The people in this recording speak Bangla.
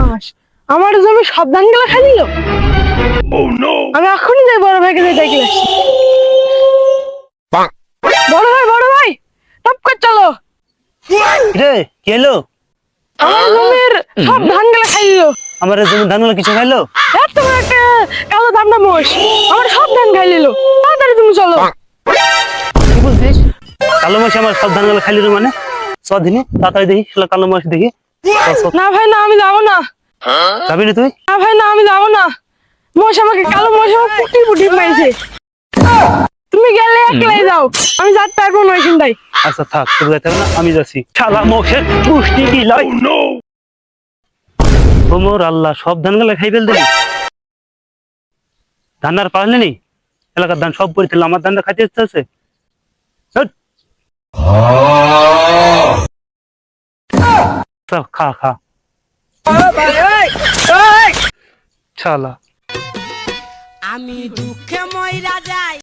বদমাস, আমার জমি সব ধান গুলো খাই দিল। আমি এখনই যাই বড় ভাইকে যাই ডেকে আসি। বড় ভাই টপ করে চলো। রে কি হলো? আমার জমির সব ধান গুলো খাই দিল। আমার জমি ধানগুলো কিছু খাইলো? এত বড় একটা কালো দামড়া মোষ আমার সব ধান খাই নিল। তাড়াতাড়ি তুমি চলো। কি বলছিস? কালো মাসি আমার সব ধানগুলো খাইলি মানে? দিনে তাড়াতাড়ি দেখি শালা কালো মাসি দেখি। না ভাই না, আমি যাবো না। যাবি না তুই? না ভাই না, আমি যাবো না। মোষ আমাকে কালো মোষ আমার পুটি পুটি মেরেছে। তুমি গেলে একলাই যাও, আমি যেতে পারবো না ওইখানটাই। আচ্ছা থাক, তুই যেতে হবে না, আমি যাচ্ছি। শালা মোষের পুষ্টি কি লাই? ওমর আল্লাহ, সব ধানগুলো খাই ফেল দিলি। ধান আর পারলি নি? এলাকার ধান সব পড়ে আমার ধানটা খাইতে ইচ্ছে আছে। খা খা শালা। আমি দুঃখে ময়রা যাই।